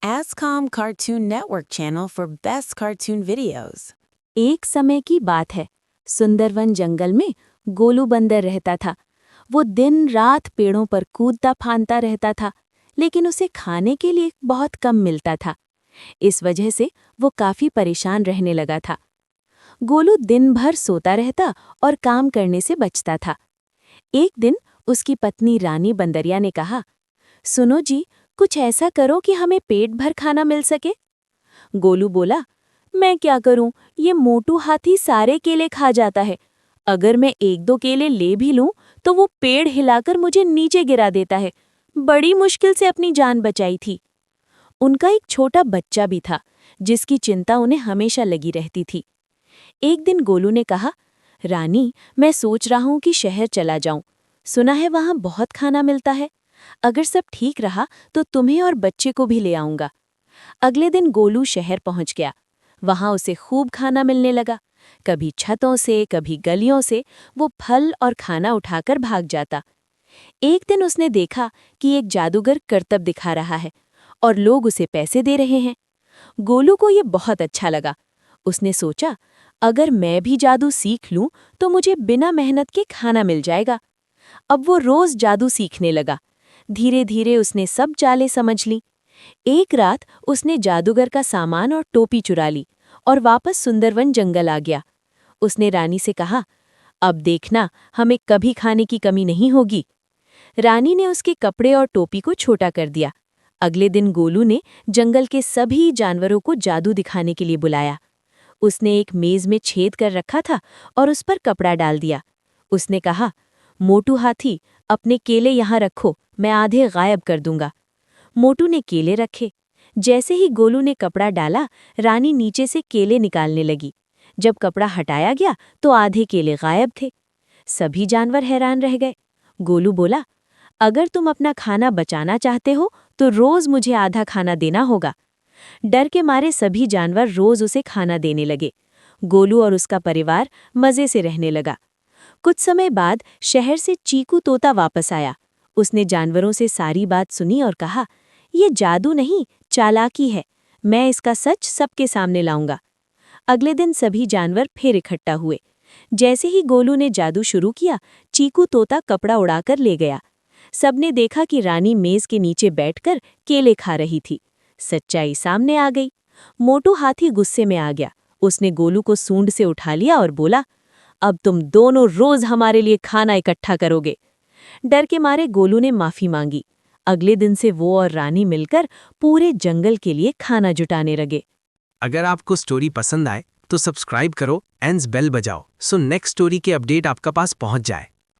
Ascom Cartoon Network channel for best cartoon videos. एक समय की बात है। सुंदरवन जंगल में गोलू बंदर रहता था। वो दिन रात पेड़ों पर कूदता फांदता रहता था, लेकिन उसे खाने के लिए बहुत कम मिलता था। इस वजह से वो काफी परेशान रहने लगा था। गोलू दिन भर सोता रहता और काम करने से बचता था। एक दिन उसकी पत्नी रानी बंदरिया ने कहा, सुनो जी, कुछ ऐसा करो कि हमें पेट भर खाना मिल सके। गोलू बोला, मैं क्या करूं, ये मोटू हाथी सारे केले खा जाता है। अगर मैं एक दो केले ले भी लूं तो वो पेड़ हिलाकर मुझे नीचे गिरा देता है। बड़ी मुश्किल से अपनी जान बचाई थी। उनका एक छोटा बच्चा भी था, जिसकी चिंता उन्हें हमेशा लगी रहती थी। एक दिन गोलू ने कहा, रानी, मैं सोच रहा हूं कि शहर चला जाऊं। सुना है वहां बहुत खाना मिलता है। अगर सब ठीक रहा तो तुम्हें और बच्चे को भी ले आऊंगा। अगले दिन गोलू शहर पहुंच गया। वहां उसे खूब खाना मिलने लगा। कभी छतों से, कभी गलियों से वो फल और खाना उठाकर भाग जाता। एक दिन उसने देखा कि एक जादूगर करतब दिखा रहा है और लोग उसे पैसे दे रहे हैं। गोलू को ये बहुत अच्छा लगा। उसने सोचा, अगर मैं भी जादू सीख लूं तो मुझे बिना मेहनत के खाना मिल जाएगा। अब वो रोज जादू सीखने लगा। धीरे धीरे उसने सब चालें समझ ली। एक रात उसने जादूगर का सामान और टोपी चुरा ली और वापस सुंदरवन जंगल आ गया। उसने रानी से कहा, अब देखना, हमें कभी खाने की कमी नहीं होगी। रानी ने उसके कपड़े और टोपी को छोटा कर दिया। अगले दिन गोलू ने जंगल के सभी जानवरों को जादू दिखाने के लिए बुलाया। उसने एक मेज में छेद कर रखा था और उस पर कपड़ा डाल दिया। उसने कहा, मोटू हाथी, अपने केले यहाँ रखो, मैं आधे गायब कर दूंगा। मोटू ने केले रखे। जैसे ही गोलू ने कपड़ा डाला, रानी नीचे से केले निकालने लगी। जब कपड़ा हटाया गया तो आधे केले गायब थे। सभी जानवर हैरान रह गए। गोलू बोला, अगर तुम अपना खाना बचाना चाहते हो तो रोज मुझे आधा खाना देना होगा। डर के मारे सभी जानवर रोज उसे खाना देने लगे। गोलू और उसका परिवार मजे से रहने लगा। कुछ समय बाद शहर से चीकू तोता वापस आया। उसने जानवरों से सारी बात सुनी और कहा, ये जादू नहीं, चालाकी है। मैं इसका सच सबके सामने लाऊंगा। अगले दिन सभी जानवर फिर इकट्ठा हुए। जैसे ही गोलू ने जादू शुरू किया, चीकू तोता कपड़ा उड़ाकर ले गया। सबने देखा कि रानी मेज के नीचे बैठकर केले खा रही थी। सच्चाई सामने आ गई। मोटू हाथी गुस्से में आ गया। उसने गोलू को सूंड से उठा लिया और बोला, अब तुम दोनों रोज हमारे लिए खाना इकट्ठा करोगे। डर के मारे गोलू ने माफी मांगी। अगले दिन से वो और रानी मिलकर पूरे जंगल के लिए खाना जुटाने लगे। अगर आपको स्टोरी पसंद आए तो सब्सक्राइब करो एंड बेल बजाओ सो नेक्स्ट स्टोरी के अपडेट आपका पास पहुंच जाए।